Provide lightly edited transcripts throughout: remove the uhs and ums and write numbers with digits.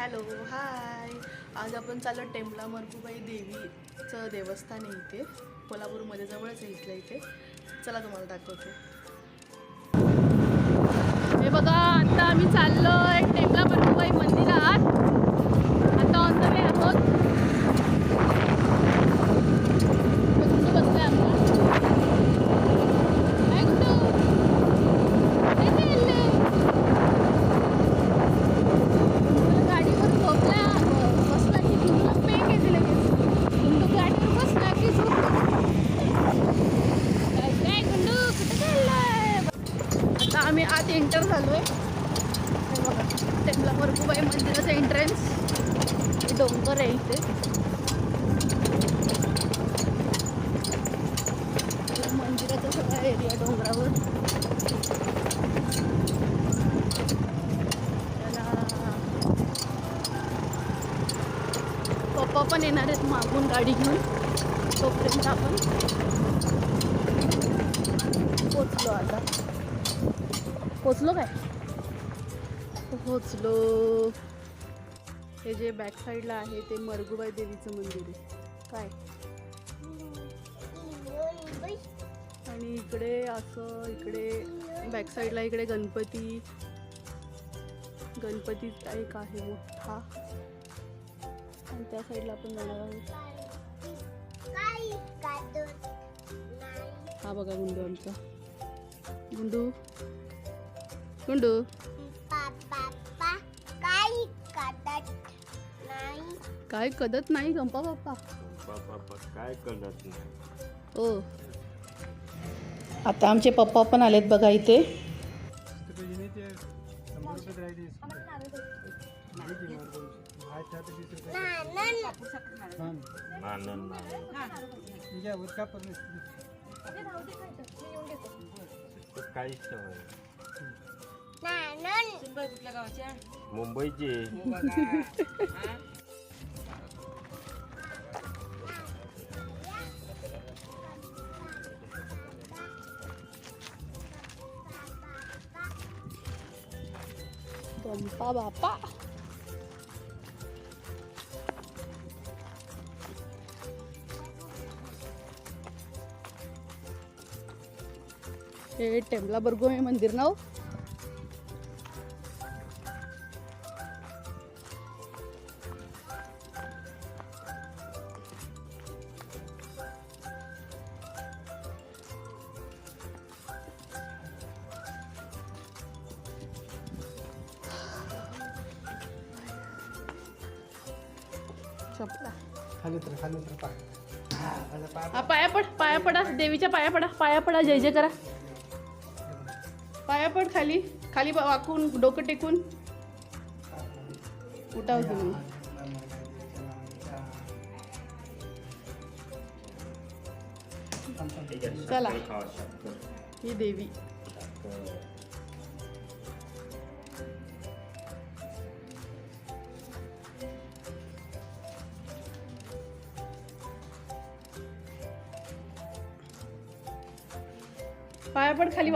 Hello hi. आज आपण चाललो टेंबला मरगुबाई देवीचं देवस्थान आहे इथे कोल्हापूरमध्ये, जवळच आहे इथल्या इथे. चला तुम्हाला दाखवते. हे बघा, आता आम्ही चाललोय टेंबला मरगुबाई मंदिरात. आता ऑन द वे आहोत. आम्ही आत एंटर झालोय. टेंबला मरगुबाई मंदिराचं एंट्रन्स. डोंगर आहे इथे. मंदिराचा सगळा एरिया डोंगरावर. पप्पा पण येणार आहेत मागून गाडी घेऊन. तोपर्यंत आपण पोचलो. आता पोचलो काय? पोचलो. हे जे बॅक साईडला आहे ते मरगुबाई देवीचं मंदिर आहे काय. आणि इकडे असं इकडे बॅक साईडला इकडे गणपतीचा एक आहे मोठा. आणि त्या साईडला आपण जाणार आहोत. हा बघा गुंडू आमचा. गुंडू गुंडू काय कदत नाही गंपा बाप्पा. काय कळत नाही. हो, आता आमचे पप्पा पण आलेत बघा इथे. मुंबईचे गंपा बाप्पा. हे टेंबला मरगुबाई मंदिर ना. पाया पडा देवीच्या. पाया पडा जय जय करा. पाया पड. खाली खाली वाकून डोकं टेकून उठाव तुम्ही. चला. ही देवी. पाया पड खाली.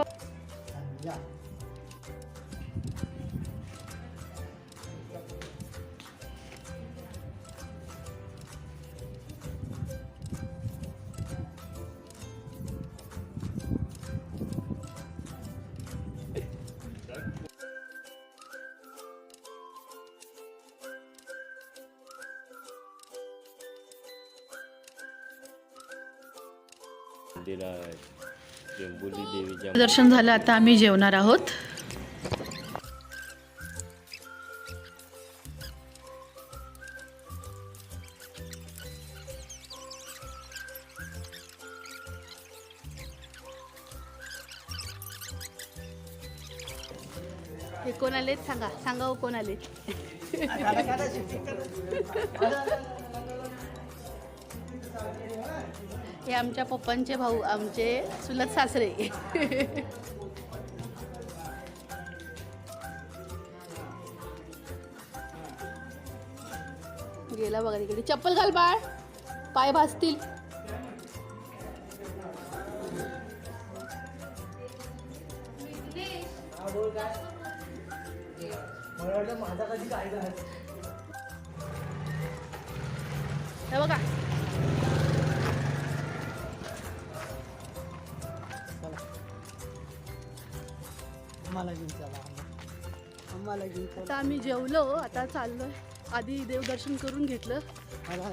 दर्शन झालं. आता आम्ही जेवणार आहोत. हे कोण आलेत सांगा. सांगा कोण आलेत. हे आमच्या पप्पांचे भाऊ, आमचे चुलत सासरे. गेला बघा तिकडे. चप्पल घाल बाळ, पाय भाजतील. हे बघा आम्हाला घेऊन चला आम्हाला घेऊन आता आम्ही जेवलो, आता चाललोय. आधी देवदर्शन करून घेतलं.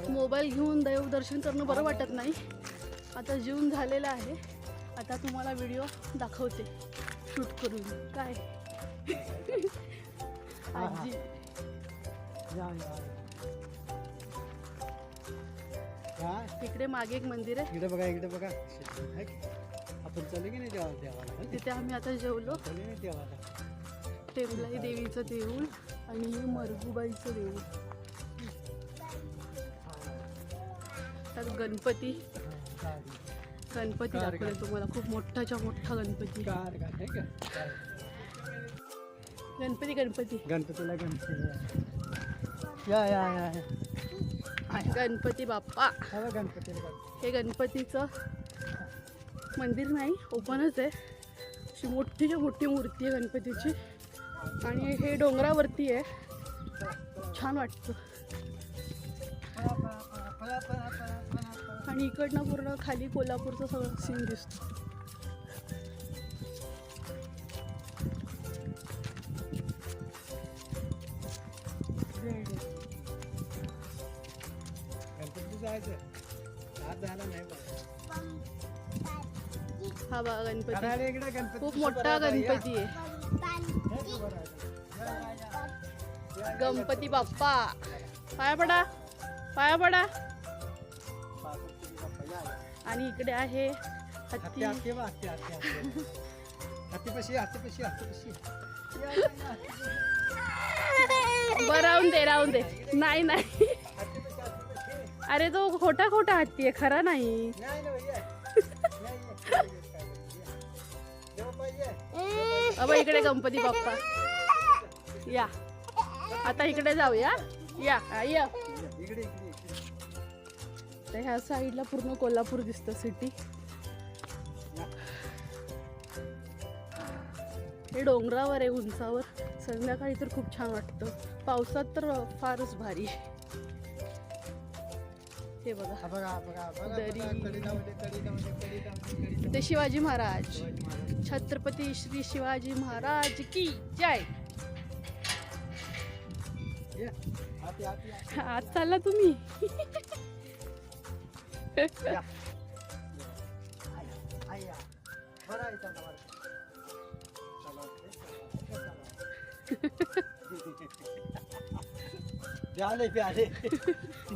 मोबाईल घेऊन देवदर्शन करणं बरं वाटत नाही. आता जेवून झालेलं आहे. आता तुम्हाला व्हिडिओ दाखवते शूट करून. काय आजी इकडे मागे एक मंदिर आहे, इकडे बघा इकडे बघा. आपण चालू की नाही देवाला तिथे आम्ही आता जेवलो. चालू नाही देवाला. टेंबलाई देवीचं देऊळ आणि हे मरगुबाईचं देऊळ. तर गणपती दाखवले तुम्हाला. खूप मोठाच्या मोठा गणपती. गणपतीला गणपती या गणपती बाप्पा. गणपतीला हे गणपतीचं मंदिर नाही, ओपनच आहे. अशी मोठीच्या मोठी मूर्ती आहे गणपतीची. आणि हे डोंगरावरती आहे. छान वाटतं. आणि इकडनं पूर्ण खाली कोल्हापूरचं सगळं सीन दिसतो. गणपती जायचं आज झाला नाही. हा बघा गणपती. इकडे गणपती खूप मोठा गणपती आहे. गणपती बाप्पा. पाया पडा, पाया पडा. आणि इकडे आहे हत्ती. बरं राहून दे. नाही नाही, अरे तो खोटा खोटा हत्ती आहे, खरा नाही. अब इकडे गणपती बाप्पा. या आता इकडे जाऊया. या तर ह्या साईडला पूर्ण कोल्हापूर दिसतं सिटी. हे डोंगरावर आहे, उंचावर. संध्याकाळी तर खूप छान वाटतं. पावसात तर फारच भारी. हे बघा दरी. ते शिवाजी महाराज. छत्रपती श्री शिवाजी महाराज की जय. आज चालला तुम्ही.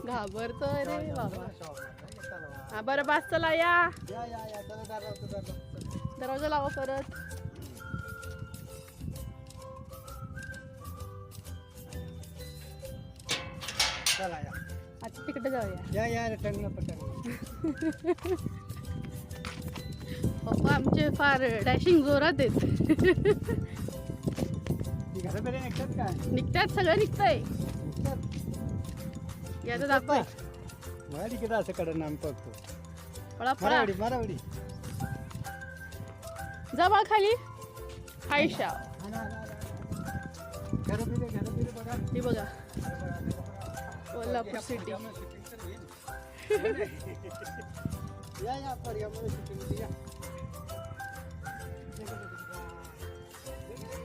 घाबरतोय रे बाबा. हा बरं बास, चला या. दरवाजा लावा परत. आता तिकडे जाऊया. पप्पा आमचे फार डॅशिंग जोरात आहेत. निघतात, सगळं निघतंय. याचं दाखवाय असं कडे नाम करतो. पळा जा बा खाली. आयशा हे बघा कोल्हापूर सिटी.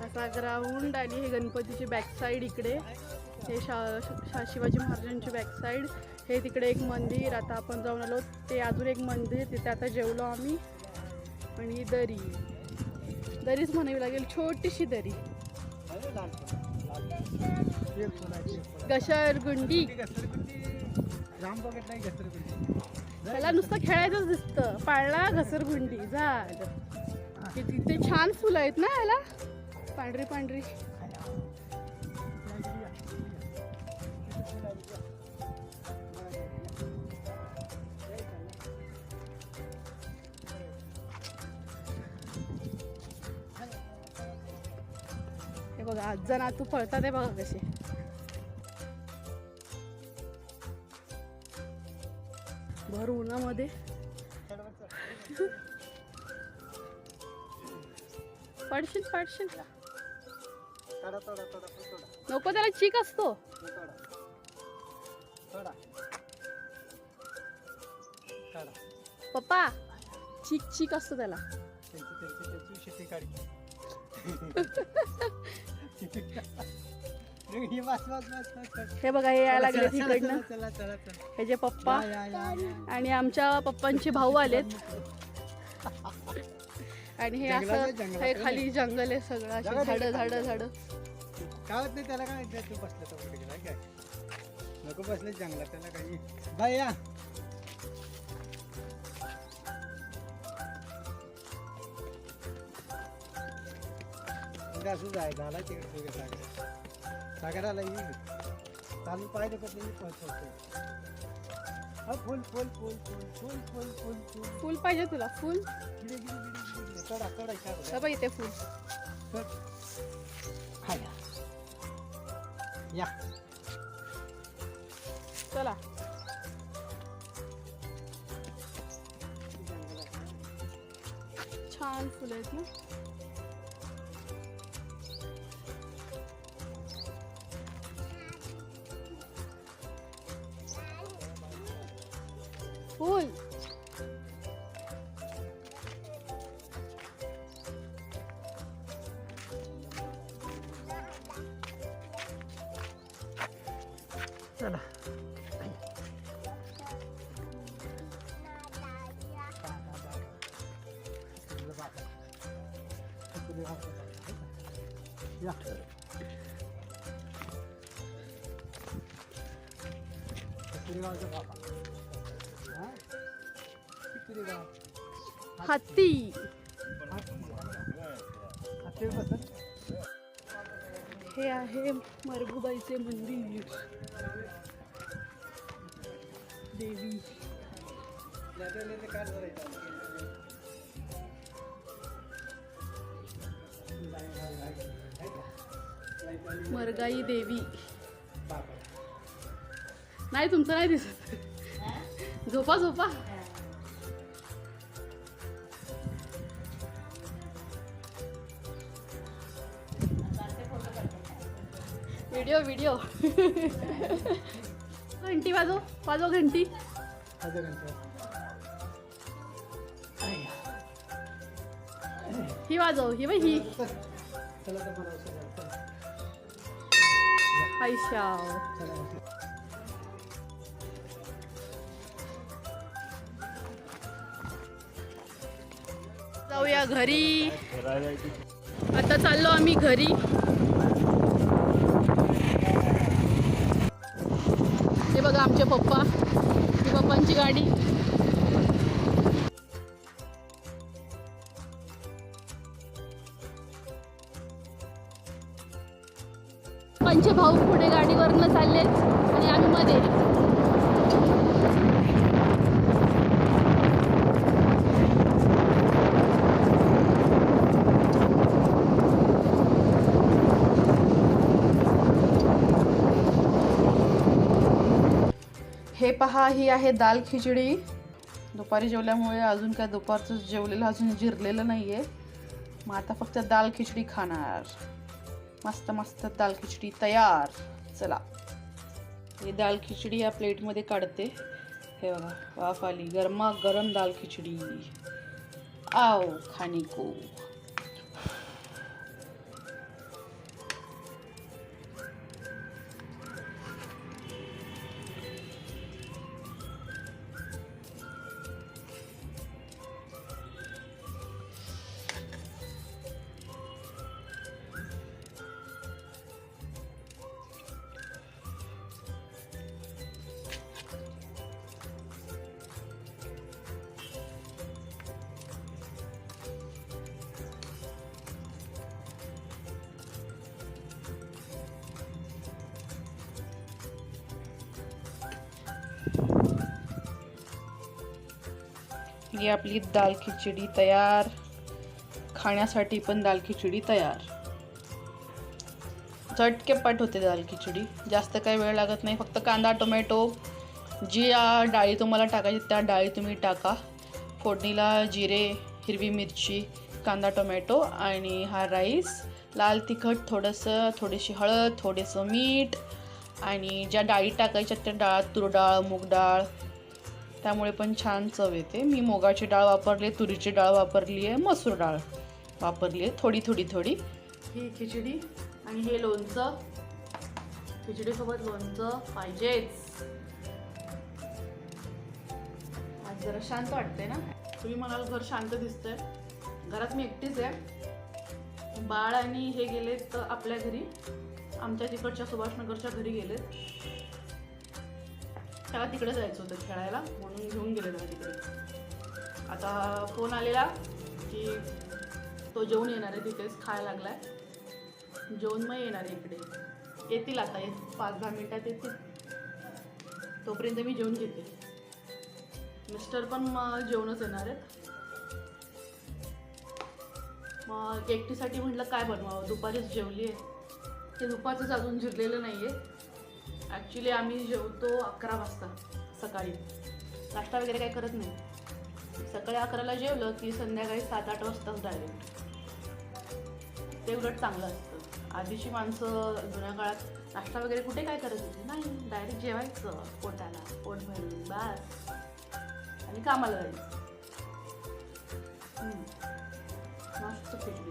असा ग्राउंड आणि हे गणपतीची बॅक साईड इकडे. हे शिवाजी महाराजांची बॅक साईड. हे तिकडे एक मंदिर. आता आपण जाऊन आलो ते अजून एक मंदिर. तिथे आता जेवलो आम्ही. आणि दरीच म्हणावी लागेल, छोटीशी दरी. घसरगुंडी. त्याला नुसतं खेळायचंच दिसतं. पाळला घसरगुंडी झाड. तिथे छान फुलं आहेत ना याला, पांढरी पांढरी. हे बघा आजा नातू पळतात आहे बघा कसे. भर उन्हामध्ये. पडशील नको, त्याला चीक असतो. पप्पा चीक चीक असतो त्याला. त्याची शेती काढी. हे बस बस बस बस. हे बघा हे यायला लागले तिकडनं चला चला चला. हे जे पप्पा आणि आमच्या पप्पांचे भाऊ आलेत. आणि हे असं हे खाली जंगल आहे सगळं, अशी झाडं झाडं झाडं. काय होत नाही त्याला, काय तू बसलं तर कुठे गेला काय, नको बसले जंगलात त्याला काही. बाय या असं जाय झाला तिकडे सागराला येईल चालू पाहिजे पण नाही पोहोचवतो. फुल फुल फुल फुल फुल फुल फुल फुल फुल पाहिजे तुला? फुल गिरे गिरे गिरे गिरे चढा चढा हे बघ इथे फुल. या चला छान फुलं आहेत ना. फुल चला या हत्ती. हे आहे मरगुबाईचे मंदिर. देवी मरगाई देवी. नाही तुमचं नाही दिसत. झोपा झोपा. Video video. घंटी वाजव वाजव घंटी. ही वाजव ही बाई ही. आयशा जाऊया घरी. आता चाललो आम्ही घरी. हे बघा आमचे पप्पा, ही पप्पांची गाडी. पप्पांचे भाऊ पुढे गाडीवरनं चाललेत आणि आम्ही मध्ये. हे पहा ही आहे दाल खिचडी. दुपारी जेवल्यामुळे अजून काय दुपारचं जेवलेलं अजून जिरलेलं नाही आहे. मग आता फक्त दाल खिचडी खाणार. मस्त मस्त दाल खिचडी तयार. चला ही दाल खिचडी या प्लेटमध्ये काढते. हे बघा वाफ आली. गरमा गरम दाल खिचडी. आओ खाने को. ही आपली दाल खिचडी तयार. खाण्यासाठी पण दाल खिचडी तयार. झटकेपट होते दाल खिचडी. जास्त काही वेळ लागत नाही. फक्त कांदा टोमॅटो जी डाळी तुम्हाला टाकायची त्या डाळी तुम्ही टाका. फोडणीला जिरे, हिरवी मिरची, कांदा टोमॅटो आणि हा राईस. लाल तिखट थोडंसं, थोडीशी हळद, थोडंसं मीठ आणि ज्या डाळी टाकायच्या त्या डाळ, तूर डाळ, मूग डाळ त्यामुळे पण छान चव येते. मी मुगाची डाळ वापरली, तुरीची डाळ वापरली आहे, मसूर डाळ वापरली आहे, थोडी थोडी थोडी. ही खिचडी आणि हे लोणचं. खिचडीसोबत लोणचं पाहिजेच. आज जरा शांत वाटतंय ना. तुम्ही म्हणाल घर शांत दिसतंय. घरात मी एकटीच आहे. बाळ आणि हे गेलेत आपल्या घरी, आमच्या तिकडच्या सुभाषनगरच्या घरी गेलेत. त्याला तिकडे जायचं होतं खेळायला म्हणून घेऊन गेले त्याला तिकडे. आता फोन आलेला की तो जेवून येणार आहे, तिथेच खायला लागलाय. जेवून मग येणार आहे इकडे. येतील आता 5-10 मिनिटात येतील. तोपर्यंत मी जेवून घेते. मिस्टर पण मग जेवणच येणार आहेत. मग एकटीसाठी म्हटलं काय बनवावं. दुपारीच जेवली आहे. ते दुपारचंच अजून जिरलेलं नाही आहे. ॲक्च्युली आम्ही जेवतो 11 वाजता सकाळी. नाश्ता वगैरे काही करत नाही. सकाळी 11ला जेवलं की संध्याकाळी 7-8 वाजताच डायरेक्ट. ते उलट चांगलं असतं. आधीची माणसं जुन्या काळात नाश्ता वगैरे कुठे काय करत होती. नाही, डायरेक्ट जेवायचं पोटाला, पोट भरून बस, आणि कामाला जायचं. मस्त खिचडी.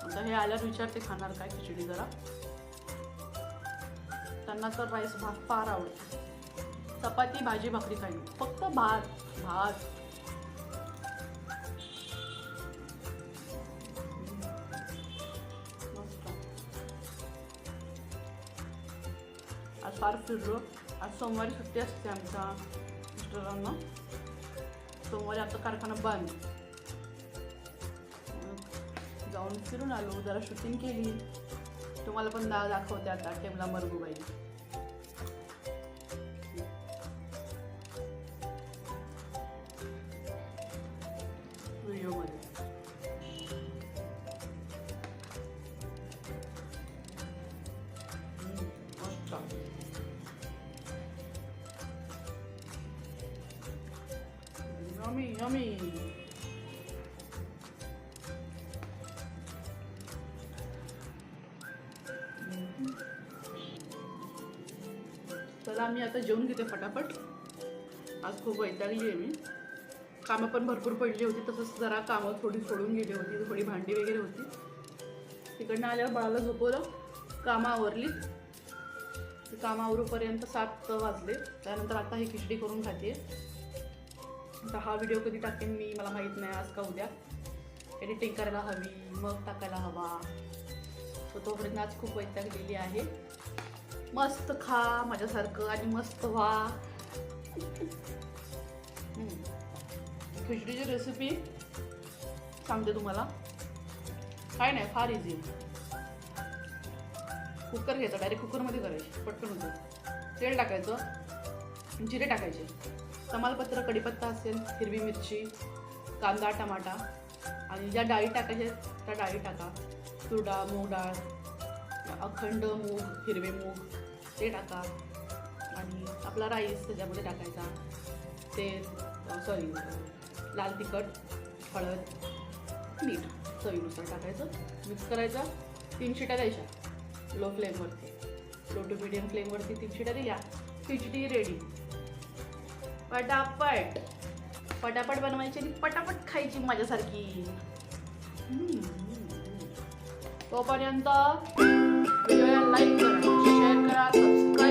आता हे आल्यावर विचारते खाणार काय खिचडी जरा. त्यांना तर राईस भात फार आवडतो. चपाती भाजी भाकरी काही नाही, फक्त भात भात. मस्त. आज फार फिरलो. आज सोमवारी सुट्टी असते आमच्या मिस्टरांना. सोमवारी आमचा कारखाना बंद. जाऊन फिरून आलो, जरा शूटिंग केली. तुम्हाला पण दाखवते आता टेमला मरगूबाई व्हिडिओमध्ये. मस्त. Yummy yummy. चला मी आता जेवून घेते फटाफट. आज खूप वैतागली आहे मी. कामं पण भरपूर पडली होती. तसंच जरा कामं थोडी सोडून गेली होती. थोडी भांडी वगैरे होती. तिकडनं आल्यावर बाळाला झोपवलं, कामं आवरली. ती कामं आवरूपर्यंत 7 वाजले. त्यानंतर आता ही खिचडी करून खाते. आता हा व्हिडिओ कधी टाकेन मी मला माहीत नाही, आज का उद्या. एडिटिंग करायला हवी, मग टाकायला हवा. सो तोपर्यंत आज खूप वैतागलेली आहे. मस्त खा माझ्यासारखं आणि मस्त व्हा. खिचडीची रेसिपी सांगते तुम्हाला. काय नाही, फार इझी. कुकर घ्यायचा, डायरेक्ट कुकरमध्ये करायची, पटकन होतं. तेल टाकायचं, जिरे टाकायचे, तमालपत्र, कढीपत्ता असेल, हिरवी मिरची, कांदा, टमाटा, आणि ज्या डाळी टाकायच्या त्या डाळी टाका. तूर डाळ, मूग डाळ, अखंड मूग, हिरवे मूग ते टाका. आणि आपला राईस त्याच्यामध्ये टाकायचा. ते लाल तिखट, हळद, मीठ चवीनुसार टाकायचं. मिक्स करायचं. 3 शिट्या द्यायच्या लो फ्लेमवरती. लो टू मिडियम फ्लेमवरती 3 शिट्या दिल्या. खिचडी रेडी. पटापट पटापट बनवायची आणि पटापट खायची माझ्यासारखी. तोपर्यंत व्हिडिओला लाईक करा, शेअर करा, सबस्क्राईब